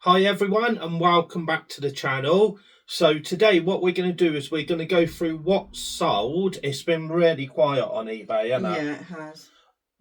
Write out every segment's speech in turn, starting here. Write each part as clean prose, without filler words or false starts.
Hi everyone and welcome back to the channel. So today what we're going to do is we're going to go through what's sold. It's been really quiet on eBay, hasn't it? Yeah, it has.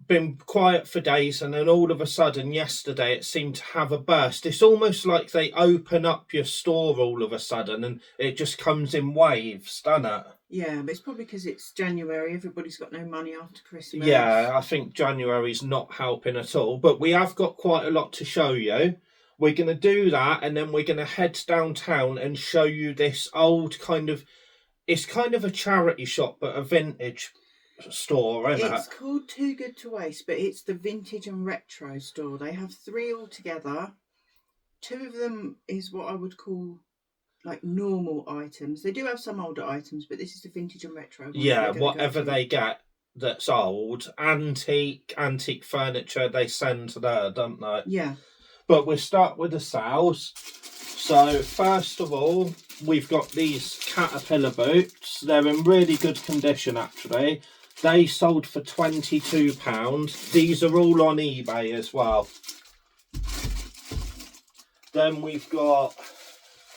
Been quiet for days and then all of a sudden yesterday it seemed to have a burst. It's almost like they open up your store all of a sudden and it just comes in waves, doesn't it? Yeah, but it's probably because it's January. Everybody's got no money after Christmas. Yeah, I think January's not helping at all. But we have got quite a lot to show you. We're going to do that and then we're going to head downtown and show you this old it's kind of a charity shop but a vintage store, isn't it? It's called Too Good to Waste, but it's the vintage and retro store. They have three altogether. Two of them is what I would call like normal items. They do have some older items, but this is the vintage and retro one. Yeah, whatever they get that's old, antique furniture, they send there, don't they? Yeah. But we'll start with the sales. So first of all, we've got these Caterpillar boots. They're in really good condition actually. They sold for £22. These are all on eBay as well. Then we've got,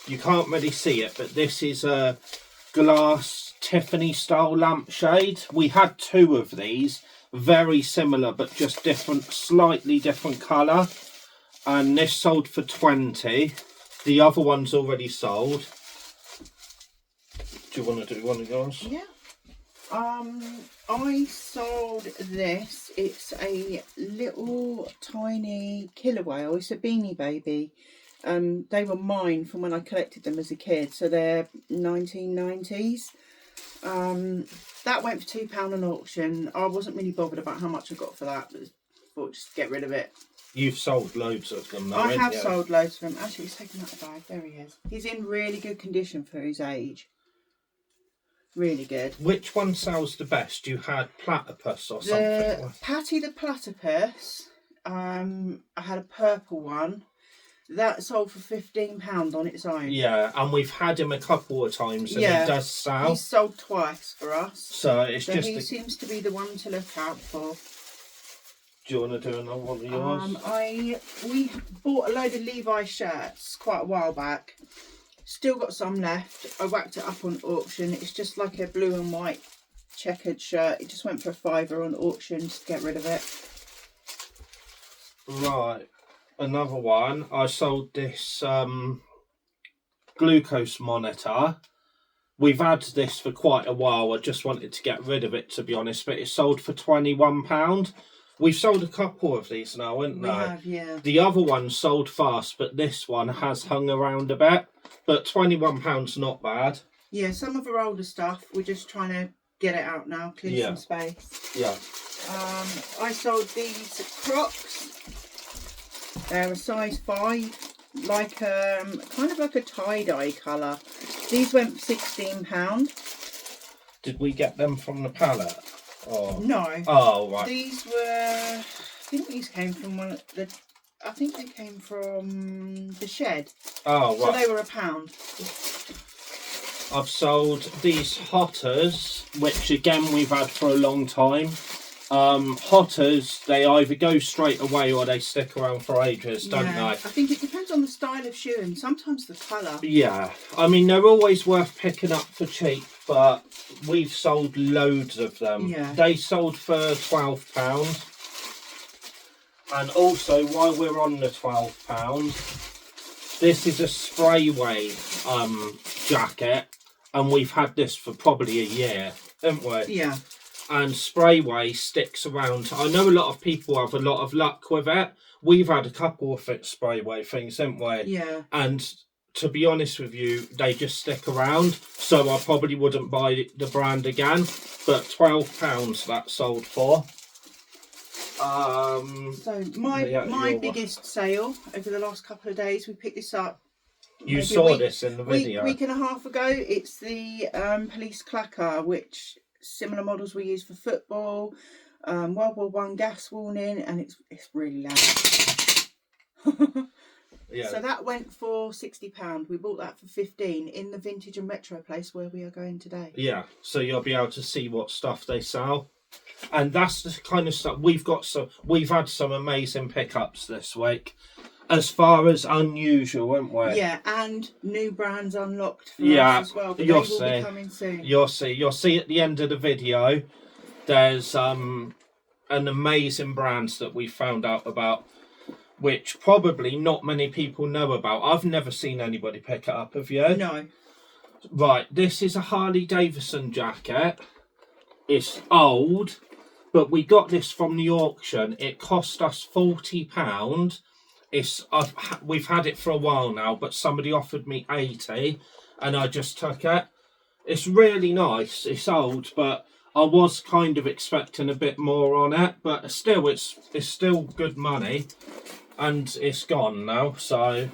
you can't really see it, but this is a glass Tiffany style lampshade. We had two of these, very similar but just different, slightly different colour. And this sold for 20. The other one's already sold. Do you want to do one of yours? Yeah. I sold this. It's a little tiny killer whale. It's a Beanie Baby. They were mine from when I collected them as a kid. So they're 1990s. That went for £2 on auction. I wasn't really bothered about how much I got for that. But I thought just get rid of it. You've sold loads of them, though, I have you? sold loads of them. Actually, he's taken out the bag. There he is. He's in really good condition for his age. Really good. Which one sells the best? You had Platypus or something? Patty the Platypus. I had a purple one. That sold for £15 on its own. Yeah, and we've had him a couple of times and he does sell. He's sold twice for us. So he seems to be the one to look out for. Do you want to do another one of yours? We bought a load of Levi's shirts quite a while back. Still got some left. I whacked it up on auction. It's just like a blue and white checkered shirt. It just went for £5 on auction just to get rid of it. Right. Another one. I sold this glucose monitor. We've had this for quite a while. I just wanted to get rid of it, to be honest. But it sold for £21. We've sold a couple of these now, haven't we? We have, yeah. The other one sold fast, but this one has hung around a bit. But £21 not bad. Yeah, some of our older stuff, we're just trying to get it out now, clear some space. Yeah. I sold these Crocs. They're a size 5, like kind of like a tie-dye colour. These went for £16. Did we get them from the pallet? Oh. No. Oh, right. These were, I think these came from I think they came from the shed. Oh, right. So they were £1. I've sold these Hotters, which again we've had for a long time. Hotters, they either go straight away or they stick around for ages, don't they? I think it depends on the style of shoe and sometimes the colour. Yeah, I mean they're always worth picking up for cheap, but we've sold loads of them. Yeah. They sold for £12. And also, while we're on the £12, this is a Sprayway jacket, and we've had this for probably a year, haven't we? Yeah. And Sprayway sticks around. I know a lot of people have a lot of luck with it. We've had a couple of Sprayway things, haven't we? Yeah. And to be honest with you, they just stick around. So I probably wouldn't buy the brand again. But £12 that sold for. So my biggest sale over the last couple of days, we picked this up. You saw this in the video. Week and a half ago. It's the police clacker, which similar models we use for football, World War One gas warning, and it's really loud. Yeah. So that went for £60. We bought that for £15 in the vintage and retro place where we are going today. Yeah, so you'll be able to see what stuff they sell. And that's the kind of stuff we've got. So we've had some amazing pickups this week. as far as unusual, weren't we? Yeah, and new brands unlocked for Yeah, us as well, but you'll they will see. be coming soon. You'll see at the end of the video, there's an amazing brands that we found out about, which probably not many people know about. I've never seen anybody pick it up, have you? No. Right, this is a Harley Davidson jacket. It's old, but we got this from the auction. It cost us £40. We've had it for a while now, but somebody offered me 80 and I just took it. It's really nice. It's old, but I was kind of expecting a bit more on it, but still it's still good money, and it's gone now. So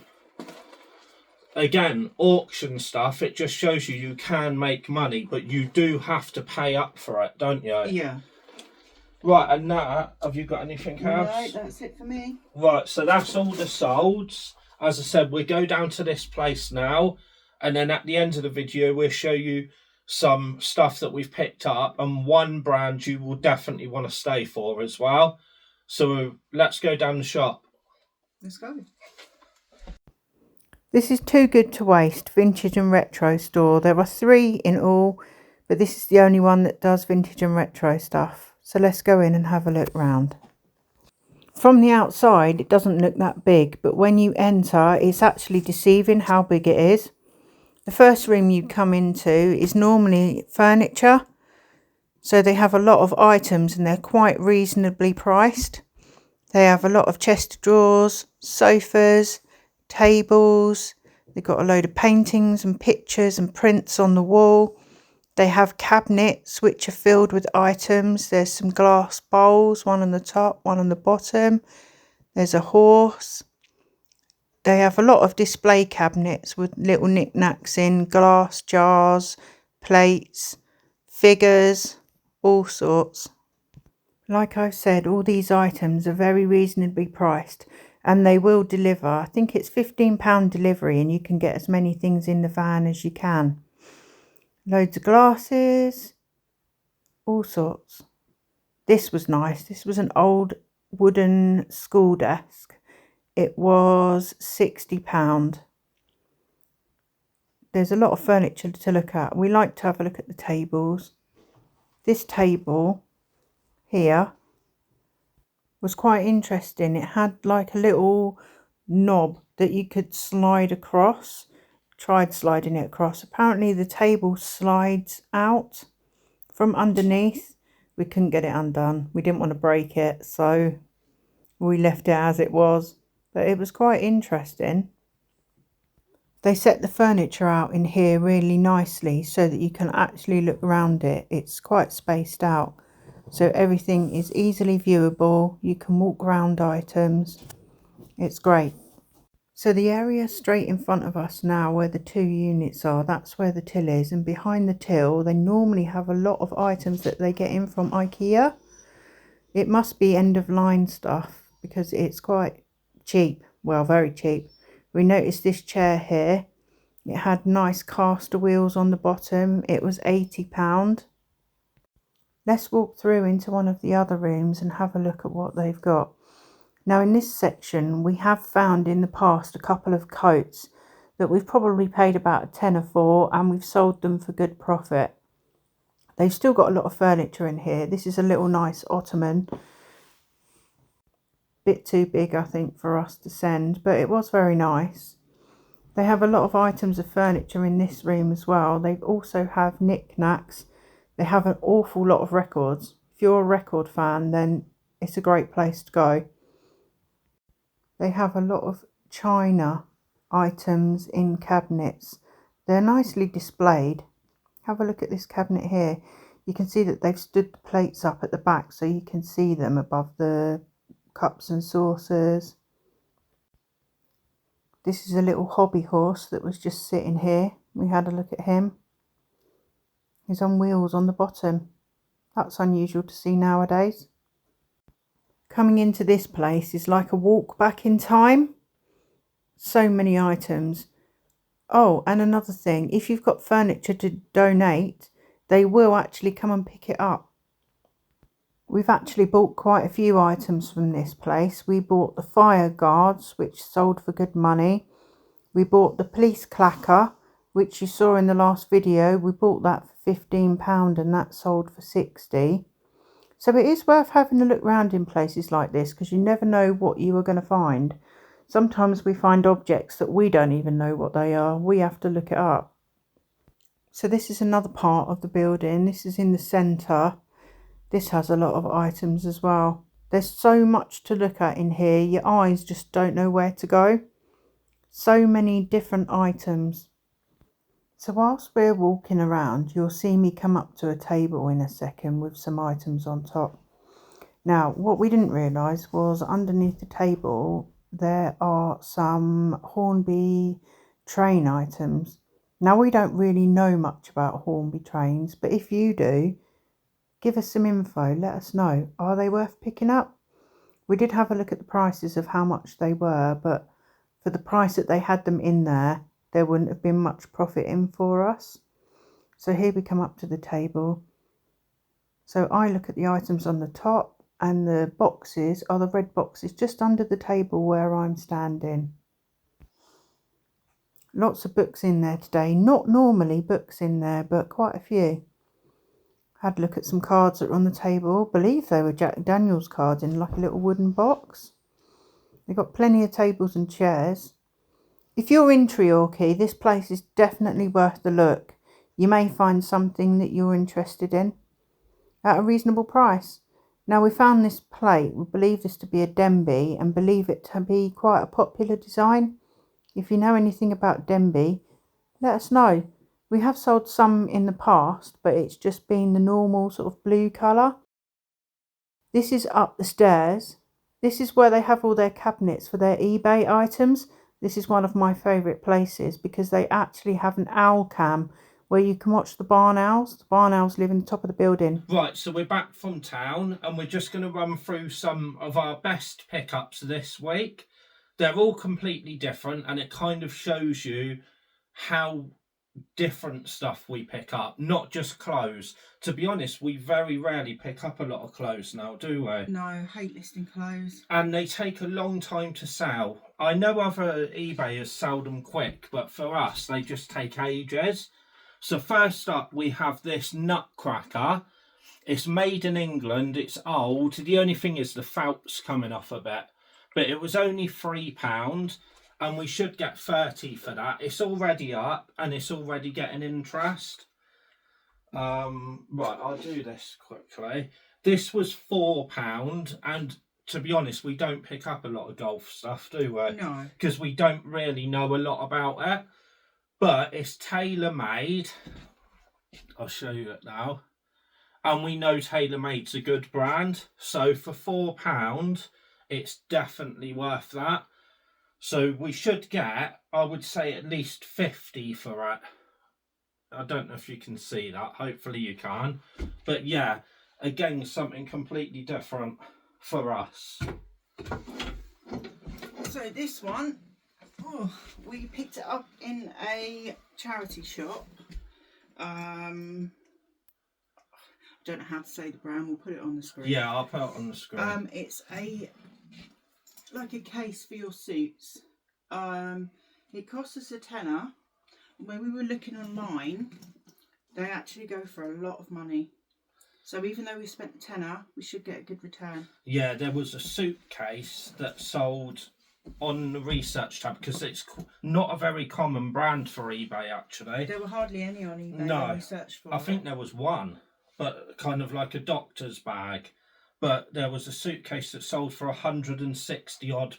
again, auction stuff, it just shows you can make money, but you do have to pay up for it, don't you? Yeah. Right, and that, have you got anything else? No, that's it for me. Right, so that's all the solds. As I said, we go down to this place now, and then at the end of the video, we'll show you some stuff that we've picked up, and one brand you will definitely want to stay for as well. So let's go down the shop. Let's go. This is Too Good to Waste vintage and retro store. There are 3 in all, but this is the only one that does vintage and retro stuff. So let's go in and have a look round. From the outside it doesn't look that big, but when you enter it's actually deceiving how big it is. The first room you come into is normally furniture, so they have a lot of items and they're quite reasonably priced. They have a lot of chest of drawers, sofas, tables. They've got a load of paintings and pictures and prints on the wall. They have cabinets which are filled with items. There's some glass bowls, one on the top, one on the bottom. There's a horse. They have a lot of display cabinets with little knickknacks in, glass jars, plates, figures, all sorts. Like I've said, all these items are very reasonably priced and they will deliver. I think it's £15 delivery and you can get as many things in the van as you can. Loads of glasses, all sorts. This was nice. This was an old wooden school desk. It was £60. There's a lot of furniture to look at. We like to have a look at the tables. This table here was quite interesting. It had like a little knob that you could slide across. Tried sliding it across. Apparently the table slides out from underneath. We couldn't get it undone. We didn't want to break it, so we left it as it was. But it was quite interesting. They set the furniture out in here really nicely so that you can actually look around it. It's quite spaced out, so everything is easily viewable. You can walk around items. It's great. So the area straight in front of us now, where the 2 units are, that's where the till is. And behind the till, they normally have a lot of items that they get in from IKEA. It must be end of line stuff because it's quite cheap. Well, very cheap. We noticed this chair here. It had nice caster wheels on the bottom. It was £80. Let's walk through into one of the other rooms and have a look at what they've got. Now in this section we have found in the past a couple of coats that we've probably paid about a tenner for, and we've sold them for good profit. They've still got a lot of furniture in here. This is a little nice ottoman. Bit too big I think for us to send, but it was very nice. They have a lot of items of furniture in this room as well. They also have knickknacks. They have an awful lot of records. If you're a record fan, then it's a great place to go. They have a lot of china items in cabinets. They're nicely displayed. Have a look at this cabinet here. You can see that they've stood the plates up at the back so you can see them above the cups and saucers. This is a little hobby horse that was just sitting here. We had a look at him. He's on wheels on the bottom. That's unusual to see nowadays. Coming into this place is like a walk back in time. So many items. Oh, and another thing, if you've got furniture to donate, they will actually come and pick it up. We've actually bought quite a few items from this place. We bought the fire guards, which sold for good money. We bought the police clacker, which you saw in the last video. We bought that for £15 and that sold for 60. So it is worth having a look around in places like this, because you never know what you are going to find. Sometimes we find objects that we don't even know what they are. We have to look it up. So this is another part of the building. This is in the centre. This has a lot of items as well. There's so much to look at in here. Your eyes just don't know where to go. So many different items. So whilst we're walking around, you'll see me come up to a table in a second with some items on top. Now, what we didn't realise was underneath the table there are some Hornby train items. Now, we don't really know much about Hornby trains, but if you do, give us some info, let us know. Are they worth picking up? We did have a look at the prices of how much they were, but for the price that they had them in there wouldn't have been much profit in for us. So here we come up to the table. So I look at the items on the top, and the boxes are the red boxes just under the table where I'm standing. Lots of books in there today. Not normally books in there, but quite a few. Had a look at some cards that were on the table. I believe they were Jack Daniel's cards in like a little wooden box. They've got plenty of tables and chairs. If you're in Treorchy, this place is definitely worth the look. You may find something that you're interested in at a reasonable price. Now, we found this plate. We believe this to be a Denby and believe it to be quite a popular design. If you know anything about Denby, let us know. We have sold some in the past, but it's just been the normal sort of blue colour. This is up the stairs. This is where they have all their cabinets for their eBay items. This is one of my favourite places because they actually have an owl cam where you can watch the barn owls. The barn owls live in the top of the building. Right, so we're back from town and we're just going to run through some of our best pickups this week. They're all completely different, and it kind of shows you how different stuff we pick up, not just clothes. To be honest, we very rarely pick up a lot of clothes now, do we? No, I hate listing clothes. And they take a long time to sell. I know other eBayers sell them quick, but for us, they just take ages. So first up, we have this Nutcracker. It's made in England, it's old. The only thing is the felt's coming off a bit. But it was only £3, and we should get 30 for that. It's already up, and it's already getting interest. Right, I'll do this quickly. This was £4, and to be honest, we don't pick up a lot of golf stuff, do we? No. Because we don't really know a lot about it. But it's tailor-made. I'll show you it now. And we know TaylorMade's a good brand. So for £4, it's definitely worth that. So we should get, I would say, at least 50 for it. I don't know if you can see that. Hopefully you can. But yeah, again, something completely different for us. So this one, we picked it up in a charity shop. I don't know how to say the brand. We'll put it on the screen. Yeah, I'll put it on the screen. It's like a case for your suits. It cost us £10. When we were looking online, they actually go for a lot of money. So even though we spent £10, we should get a good return. Yeah, there was a suitcase that sold on the research tab because it's not a very common brand for eBay, actually. There were hardly any on eBay No, we searched for. I think there was one, but kind of like a doctor's bag. But there was a suitcase that sold for £160 odd.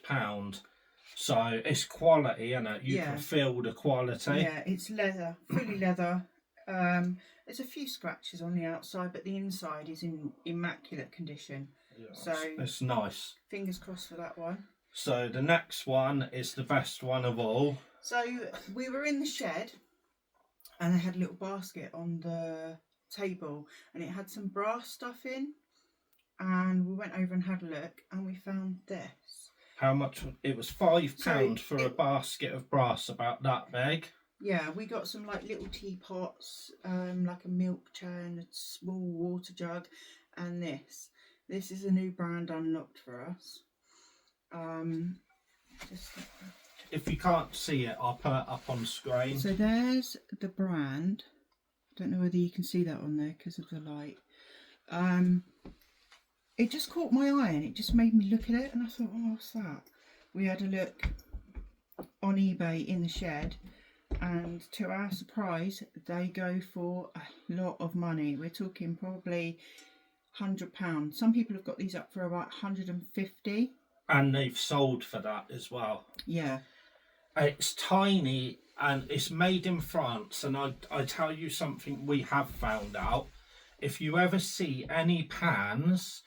So it's quality, isn't it? You can feel the quality. Yeah, it's leather, fully leather. There's a few scratches on the outside, but the inside is in immaculate condition. Yeah, so it's nice. Fingers crossed for that one. So the next one is the best one of all. So we were in the shed, and they had a little basket on the table, and it had some brass stuff in. And we went over and had a look, and we found this. How much? It was £5 for a basket of brass about that big. Yeah, we got some like little teapots, like a milk tray and a small water jug, and this. This is a new brand unlocked for us. Just If you can't see it, I'll put it up on screen. so there's the brand. Don't know whether you can see that on there because of the light. It just caught my eye and it just made me look at it, and I thought, oh, what's that? We had a look on eBay in the shed, and to our surprise, they go for a lot of money. We're talking probably £100. Some people have got these up for about 150. And they've sold for that as well. Yeah. It's tiny and it's made in France. And I tell you something we have found out. If you ever see any pans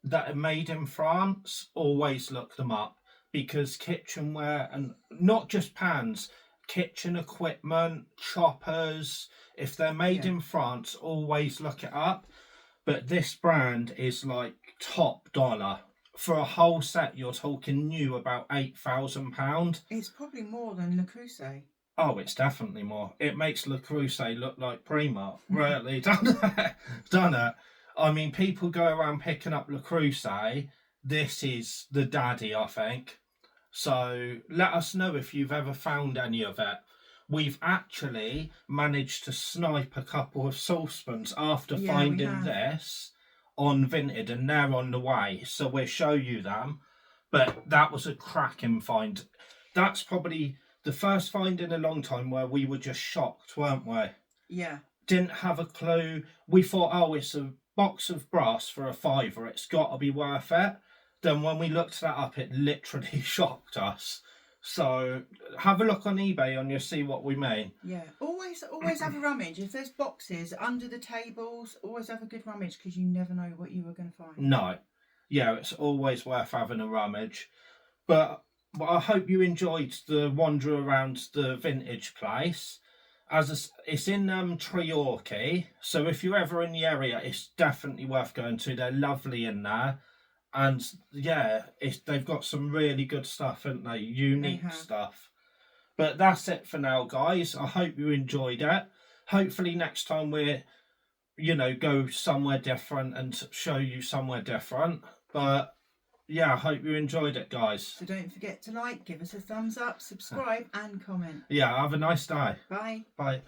that are made in France, always look them up, because kitchenware, and not just pans, kitchen equipment, choppers, if they're made in France, always look it up. But this brand is like top dollar. For a whole set, you're talking new about £8,000. It's probably more than Le Creuset. Oh, it's definitely more. It makes Le Creuset look like Primark. Really, done it. I mean, people go around picking up Le Creuset. This is the daddy, I think. So let us know if you've ever found any of it. We've actually managed to snipe a couple of saucepans after finding this on Vinted, and they're on the way. So we'll show you them. But that was a cracking find. That's probably the first find in a long time where we were just shocked, weren't we? Yeah. Didn't have a clue. We thought, oh, it's a box of brass for a £5. It's got to be worth it. Then when we looked that up, it literally shocked us. So have a look on eBay and you'll see what we mean. Yeah. Always have a rummage. If there's boxes under the tables, always have a good rummage, because you never know what you were going to find. No. Yeah, it's always worth having a rummage. But I hope you enjoyed the wander around the vintage place. It's in Treorchy, so if you're ever in the area, it's definitely worth going to. They're lovely in there. And yeah, they've got some really good stuff, haven't they? Unique stuff. But that's it for now, guys. I hope you enjoyed it. Hopefully next time we're, go somewhere different and show you somewhere different. But yeah, I hope you enjoyed it, guys. So don't forget to like, give us a thumbs up, subscribe and comment. Yeah, have a nice day. Bye. Bye.